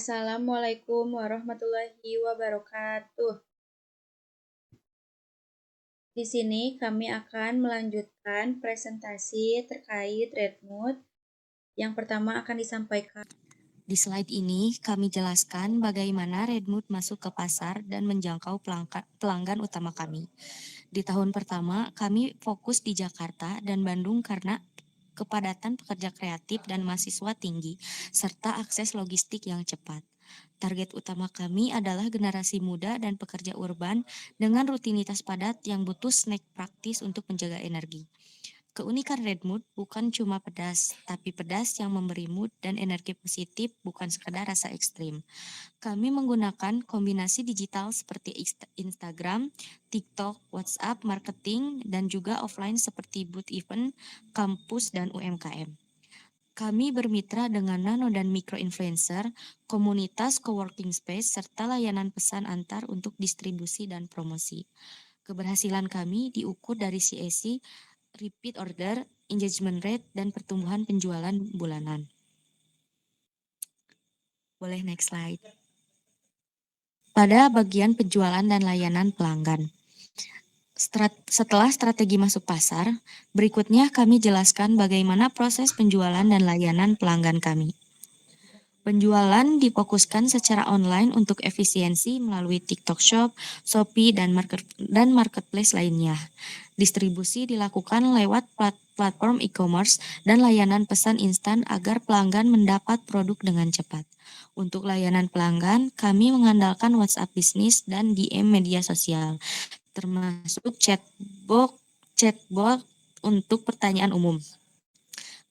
Assalamualaikum warahmatullahi wabarakatuh. Di sini kami akan melanjutkan presentasi terkait Redmond. Yang pertama akan disampaikan. Di slide ini, kami jelaskan bagaimana Redmond masuk ke pasar dan menjangkau pelanggan utama kami. Di tahun pertama, kami fokus di Jakarta dan Bandung karena kepadatan pekerja kreatif dan mahasiswa tinggi, serta akses logistik yang cepat. Target utama kami adalah generasi muda dan pekerja urban dengan rutinitas padat yang butuh snack praktis untuk menjaga energi. Keunikan Redmond bukan cuma pedas, tapi pedas yang memberi mood dan energi positif, bukan sekadar rasa ekstrim. Kami menggunakan kombinasi digital seperti Instagram, TikTok, WhatsApp, marketing, dan juga offline seperti booth event, kampus, dan UMKM. Kami bermitra dengan nano dan micro influencer, komunitas coworking space, serta layanan pesan antar untuk distribusi dan promosi. Keberhasilan kami diukur dari CAC, repeat order, engagement rate, dan pertumbuhan penjualan bulanan. Boleh next slide. Pada bagian penjualan dan layanan pelanggan. Setelah strategi masuk pasar, berikutnya kami jelaskan bagaimana proses penjualan dan layanan pelanggan kami. Penjualan difokuskan secara online untuk efisiensi melalui TikTok Shop, Shopee, dan marketplace lainnya. Distribusi dilakukan lewat platform e-commerce dan layanan pesan instan agar pelanggan mendapat produk dengan cepat. Untuk layanan pelanggan, kami mengandalkan WhatsApp Business dan DM media sosial, termasuk chatbot untuk pertanyaan umum.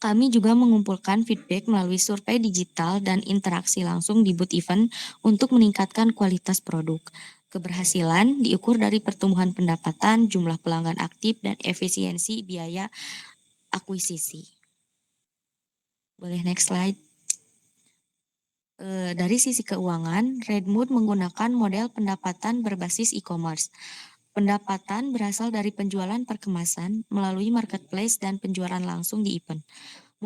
Kami juga mengumpulkan feedback melalui survei digital dan interaksi langsung di booth event untuk meningkatkan kualitas produk. Keberhasilan diukur dari pertumbuhan pendapatan, jumlah pelanggan aktif, dan efisiensi biaya akuisisi. Boleh next slide. Dari sisi keuangan, Redmond menggunakan model pendapatan berbasis e-commerce. Pendapatan berasal dari penjualan per kemasan melalui marketplace dan penjualan langsung di event.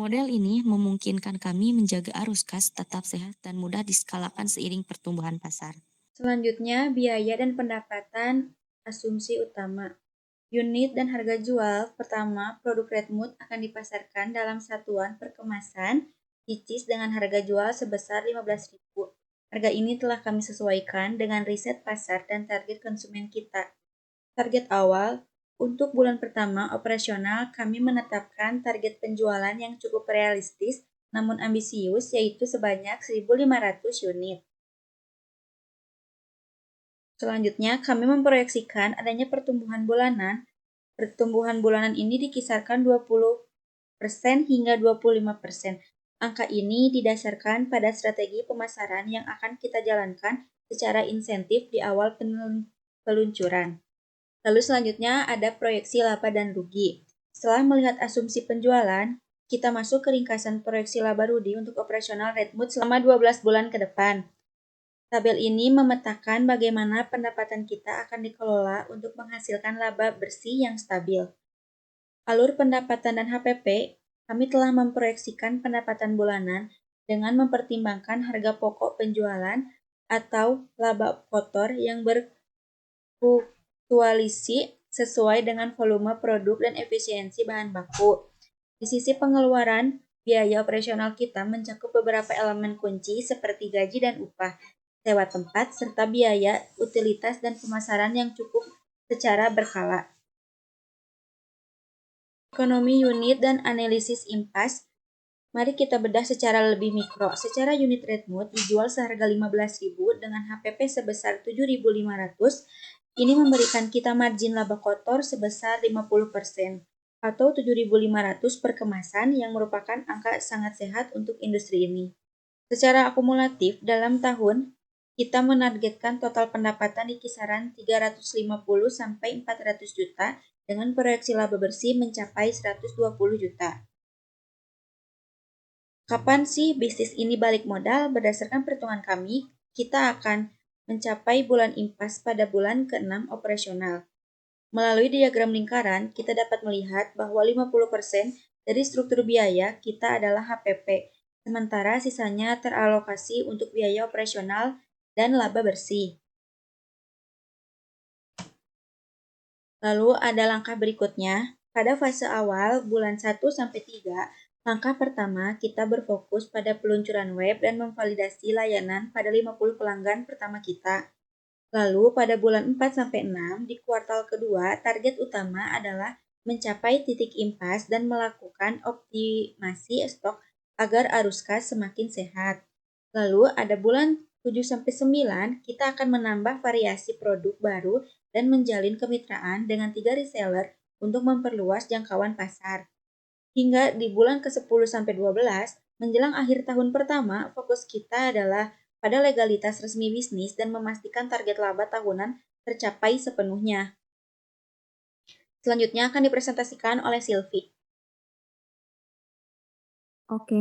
Model ini memungkinkan kami menjaga arus kas tetap sehat dan mudah diskalakan seiring pertumbuhan pasar. Selanjutnya, biaya dan pendapatan asumsi utama. Unit dan harga jual. Pertama, produk Redmond akan dipasarkan dalam satuan perkemasan icis dengan harga jual sebesar 15.000. Harga ini telah kami sesuaikan dengan riset pasar dan target konsumen kita. Target awal, untuk bulan pertama operasional kami menetapkan target penjualan yang cukup realistis namun ambisius, yaitu sebanyak 1.500 unit. Selanjutnya, kami memproyeksikan adanya pertumbuhan bulanan. Pertumbuhan bulanan ini dikisarkan 20% hingga 25%. Angka ini didasarkan pada strategi pemasaran yang akan kita jalankan secara insentif di awal peluncuran. Lalu selanjutnya ada proyeksi laba dan rugi. Setelah melihat asumsi penjualan, kita masuk ke ringkasan proyeksi laba rugi untuk operasional Redmond selama 12 bulan ke depan. Tabel ini memetakan bagaimana pendapatan kita akan dikelola untuk menghasilkan laba bersih yang stabil. Alur pendapatan dan HPP, kami telah memproyeksikan pendapatan bulanan dengan mempertimbangkan harga pokok penjualan atau laba kotor yang berfluktuasi sesuai dengan volume produk dan efisiensi bahan baku. Di sisi pengeluaran, biaya operasional kita mencakup beberapa elemen kunci seperti gaji dan upah, sewa tempat, serta biaya, utilitas, dan pemasaran yang cukup secara berkala. Ekonomi unit dan analisis impas. Mari kita bedah secara lebih mikro. Secara unit Redmond dijual seharga 15.000 dengan HPP sebesar 7.500. Ini memberikan kita margin laba kotor sebesar 50% atau 7.500 per kemasan yang merupakan angka sangat sehat untuk industri ini. Secara akumulatif dalam tahun, kita menargetkan total pendapatan di kisaran 350 sampai 400 juta dengan proyeksi laba bersih mencapai 120 juta. Kapan sih bisnis ini balik modal? Berdasarkan perhitungan kami, kita akan mencapai bulan impas pada bulan ke-6 operasional. Melalui diagram lingkaran, kita dapat melihat bahwa 50% dari struktur biaya kita adalah HPP, sementara sisanya teralokasi untuk biaya operasional dan laba bersih. Lalu ada langkah berikutnya. Pada fase awal, bulan 1-3, langkah pertama kita berfokus pada peluncuran web dan memvalidasi layanan pada 50 pelanggan pertama kita. Lalu pada bulan 4-6 di kuartal kedua, target utama adalah mencapai titik impas dan melakukan optimasi stok agar arus kas semakin sehat. Lalu ada bulan 7-9, kita akan menambah variasi produk baru dan menjalin kemitraan dengan 3 reseller untuk memperluas jangkauan pasar. Hingga di bulan ke-10-12, menjelang akhir tahun pertama, fokus kita adalah pada legalitas resmi bisnis dan memastikan target laba tahunan tercapai sepenuhnya. Selanjutnya akan dipresentasikan oleh Silvi. Oke.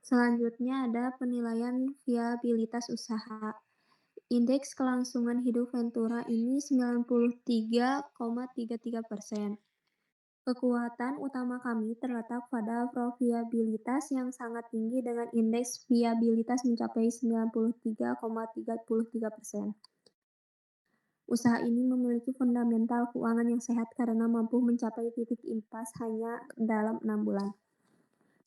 Selanjutnya ada penilaian viabilitas usaha. Indeks kelangsungan hidup Ventura ini 93,33%. Kekuatan utama kami terletak pada profitabilitas yang sangat tinggi dengan indeks viabilitas mencapai 93,33%. Usaha ini memiliki fundamental keuangan yang sehat karena mampu mencapai titik impas hanya dalam 6 bulan.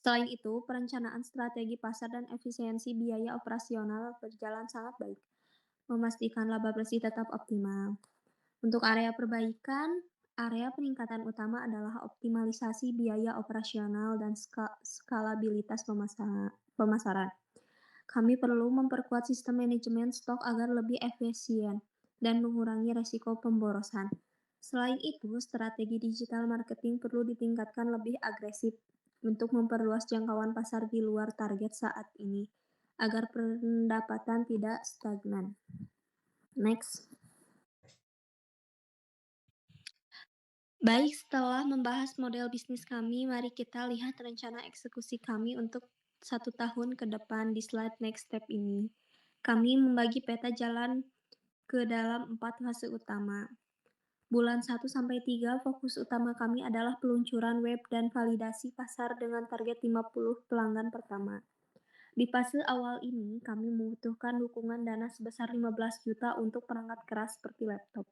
Selain itu, perencanaan strategi pasar dan efisiensi biaya operasional berjalan sangat baik, memastikan laba bersih tetap optimal. Untuk area perbaikan, area peningkatan utama adalah optimalisasi biaya operasional dan skalabilitas pemasaran. Kami perlu memperkuat sistem manajemen stok agar lebih efisien dan mengurangi resiko pemborosan. Selain itu, strategi digital marketing perlu ditingkatkan lebih agresif untuk memperluas jangkauan pasar di luar target saat ini, agar pendapatan tidak stagnan. Next. Baik, setelah membahas model bisnis kami, mari kita lihat rencana eksekusi kami untuk 1 tahun ke depan di slide next step ini. Kami membagi peta jalan ke dalam 4 fase utama. Bulan 1-3 fokus utama kami adalah peluncuran web dan validasi pasar dengan target 50 pelanggan pertama. Di fase awal ini, kami membutuhkan dukungan dana sebesar 15 juta untuk perangkat keras seperti laptop.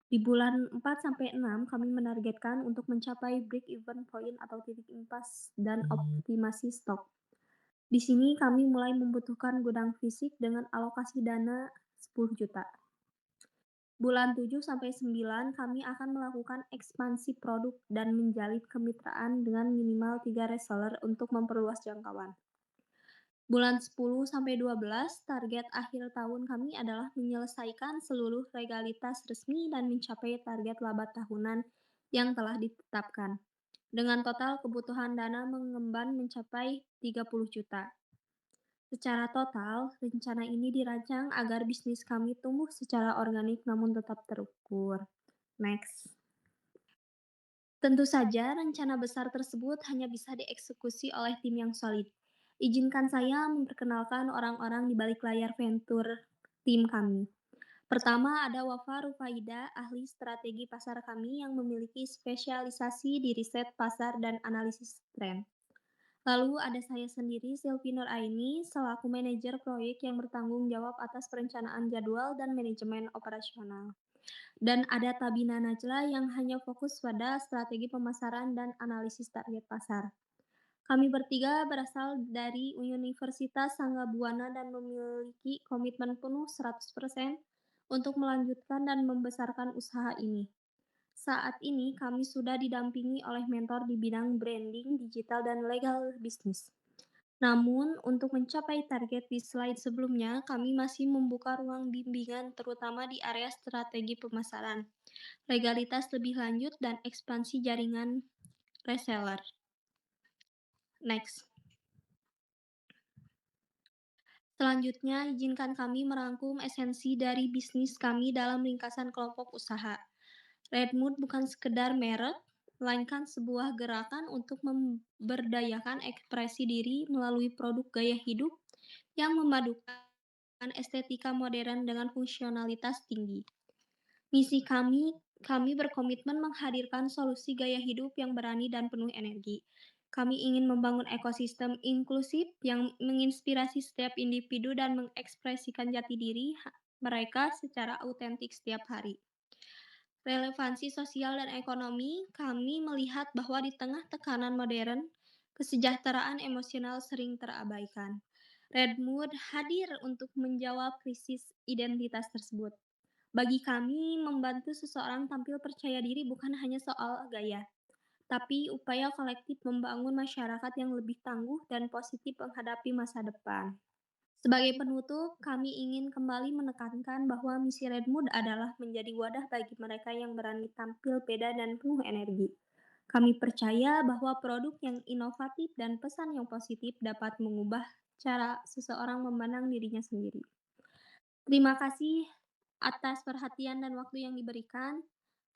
Di bulan 4-6, kami menargetkan untuk mencapai break-even point atau titik impas dan optimasi stok. Di sini kami mulai membutuhkan gudang fisik dengan alokasi dana 10 juta. Bulan 7-9, kami akan melakukan ekspansi produk dan menjalin kemitraan dengan minimal 3 reseller untuk memperluas jangkauan. Bulan 10-12, target akhir tahun kami adalah menyelesaikan seluruh legalitas resmi dan mencapai target laba tahunan yang telah ditetapkan. Dengan total kebutuhan dana mengemban mencapai 30 juta. Secara total, rencana ini dirancang agar bisnis kami tumbuh secara organik namun tetap terukur. Next. Tentu saja, rencana besar tersebut hanya bisa dieksekusi oleh tim yang solid. Izinkan saya memperkenalkan orang-orang di balik layar Venture tim kami. Pertama ada Wafa Rufaida, ahli strategi pasar kami yang memiliki spesialisasi di riset pasar dan analisis tren. Lalu ada saya sendiri, Silvi Nuraini, selaku manajer proyek yang bertanggung jawab atas perencanaan jadwal dan manajemen operasional. Dan ada Tabina Najla yang hanya fokus pada strategi pemasaran dan analisis target pasar. Kami bertiga berasal dari Universitas Sangga Buana dan memiliki komitmen penuh 100% untuk melanjutkan dan membesarkan usaha ini. Saat ini kami sudah didampingi oleh mentor di bidang branding, digital, dan legal bisnis. Namun, untuk mencapai target di slide sebelumnya, kami masih membuka ruang bimbingan terutama di area strategi pemasaran, legalitas lebih lanjut, dan ekspansi jaringan reseller. Next. Selanjutnya, izinkan kami merangkum esensi dari bisnis kami dalam ringkasan kelompok usaha. Redmood bukan sekedar merek, melainkan sebuah gerakan untuk memberdayakan ekspresi diri melalui produk gaya hidup yang memadukan estetika modern dengan fungsionalitas tinggi. Misi kami berkomitmen menghadirkan solusi gaya hidup yang berani dan penuh energi. Kami ingin membangun ekosistem inklusif yang menginspirasi setiap individu dan mengekspresikan jati diri mereka secara autentik setiap hari. Relevansi sosial dan ekonomi, kami melihat bahwa di tengah tekanan modern, kesejahteraan emosional sering terabaikan. Redmood hadir untuk menjawab krisis identitas tersebut. Bagi kami, membantu seseorang tampil percaya diri bukan hanya soal gaya, tapi upaya kolektif membangun masyarakat yang lebih tangguh dan positif menghadapi masa depan. Sebagai penutup, kami ingin kembali menekankan bahwa misi Redmood adalah menjadi wadah bagi mereka yang berani tampil beda dan penuh energi. Kami percaya bahwa produk yang inovatif dan pesan yang positif dapat mengubah cara seseorang memandang dirinya sendiri. Terima kasih atas perhatian dan waktu yang diberikan.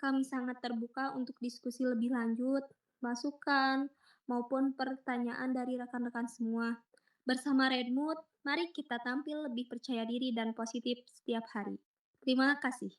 Kami sangat terbuka untuk diskusi lebih lanjut, masukan, maupun pertanyaan dari rekan-rekan semua. Bersama Redmood, mari kita tampil lebih percaya diri dan positif setiap hari. Terima kasih.